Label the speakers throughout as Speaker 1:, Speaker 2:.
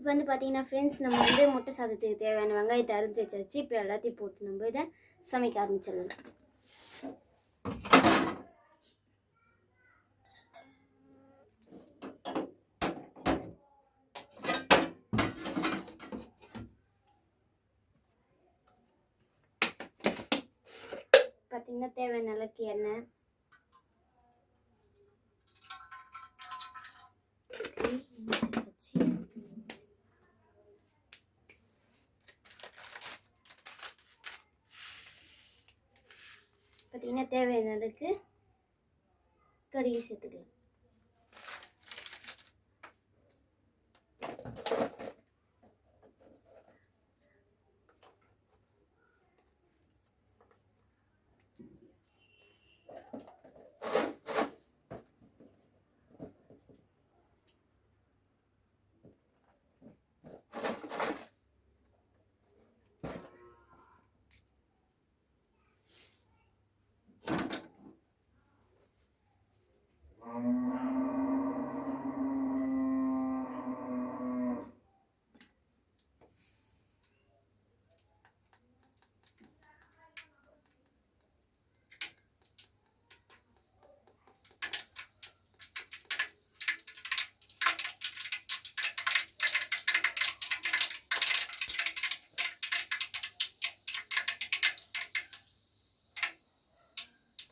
Speaker 1: இப்போ வந்து பார்த்தீங்கன்னா ஃப்ரெண்ட்ஸ், நம்ம வந்து முட்டை சாதத்துக்கு தேவையான வெங்காயத்தை அரிஞ்சு வச்சாச்சு. இப்போ எல்லாத்தையும் போட்டு நம்ம இதை சமைக்க ஆரம்பிச்சிடலாம். பார்த்தீங்கன்னா தேவையான அளவுக்கு எண்ணெய், பார்த்தீங்கன்னா தேவையான அளவுக்கு கடுகு சேர்த்துக்கலாம்.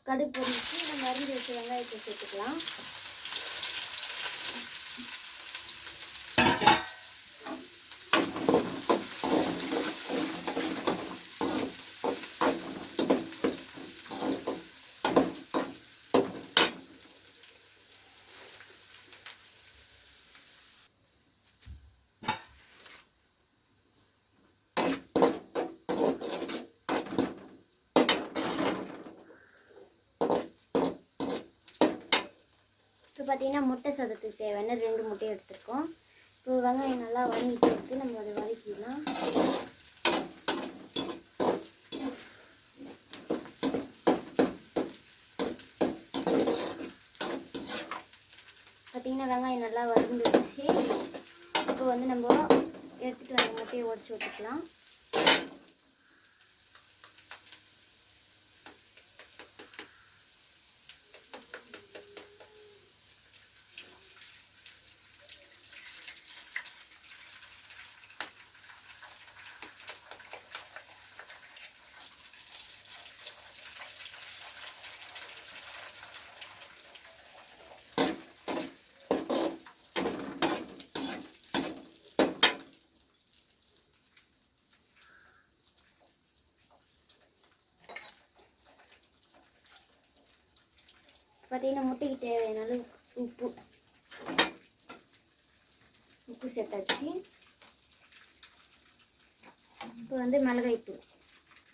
Speaker 1: கடுகு பொரிச்சு நம்ம அரிஞ்சு வச்ச வெங்காயத்தை சேர்த்துக்கலாம். இப்போ பார்த்தீங்கன்னா முட்டை சாதத்துக்கு தேவையான 2 முட்டையை எடுத்துருக்கோம். இப்போ வெங்காயம் நல்லா வதங்கிட்டு எடுத்து நம்ம அதை வதக்கிடலாம். பார்த்தீங்கன்னா வெங்காயம் நல்லா வதங்கிடுச்சு. இப்போ வந்து நம்ம எடுத்துகிட்டு வந்த முட்டையை உடச்சி விட்டுக்கலாம். பார்த்தீங்கன்னா முட்டைக்கு தேவையான உப்பு சேர்த்தாச்சு. இப்போ வந்து மிளகாய்த்தூள்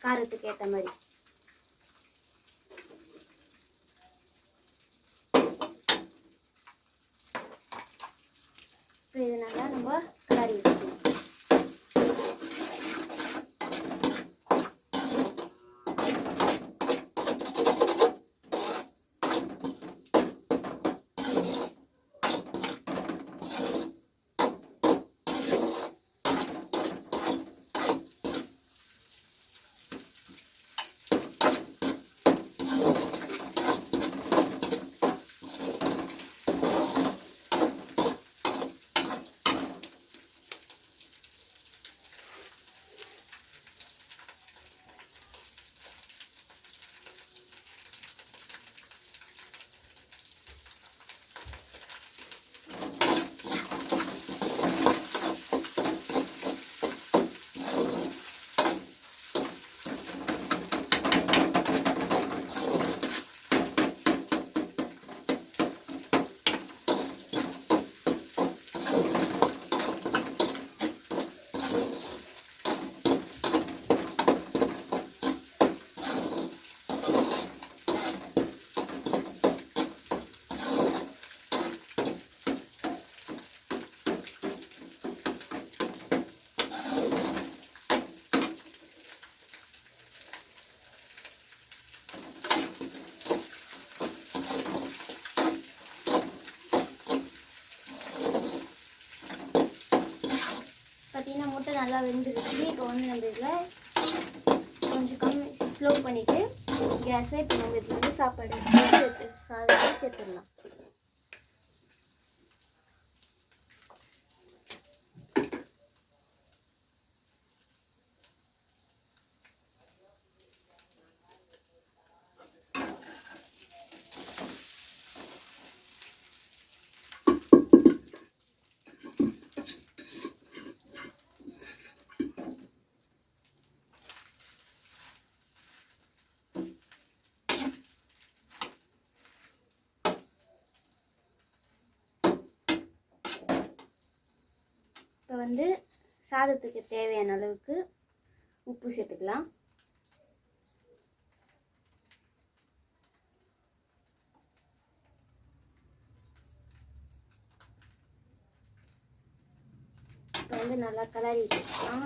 Speaker 1: காரத்துக்கு ஏற்ற மாதிரி, இப்போ இது நல்லா நம்ம கலரி வச்சுக்கணும். பார்த்தீங்கன்னா முட்டை நல்லா வெந்துருச்சு. இப்போ வந்து நம்ம இதில் கொஞ்சம் கம்மி ஸ்லோ பண்ணிவிட்டு கேஸை இப்போ நம்ம இதில் வந்து சாதத்தை சேர்த்துடலாம். இப்போ வந்து சாதத்துக்கு தேவையான அளவுக்கு உப்பு சேர்த்துக்கலாம். இப்போ வந்து நல்லா கிளறி வச்சுக்கலாம்.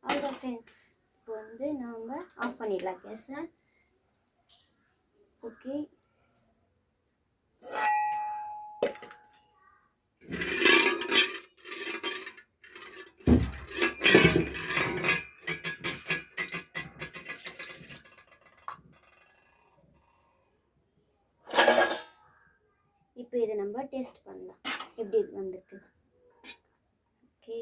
Speaker 1: அவ்வளோதான் ஃப்ரெண்ட்ஸ். இப்போ வந்து நாம் ஆஃப் பண்ணிடலாம் கேஸை. ஓகே, இப்போ இதை நம்ம டேஸ்ட் பண்ணலாம் எப்படி வந்திருக்கு. ஓகே,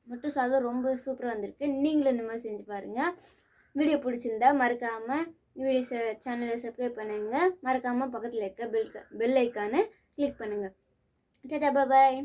Speaker 1: முட்டை சாதம் ரொம்ப சூப்பராக வந்திருக்கு. நீங்களும் இந்த மாதிரி செஞ்சு பாருங்கள். வீடியோ பிடிச்சிருந்தா மறக்காமல் சேனலை சப்ஸ்கிரைப் பண்ணுங்கள். மறக்காமல் பக்கத்தில் இருக்க பெல் ஐக்கானை கிளிக் பண்ணுங்கள். டாடா, பாய்.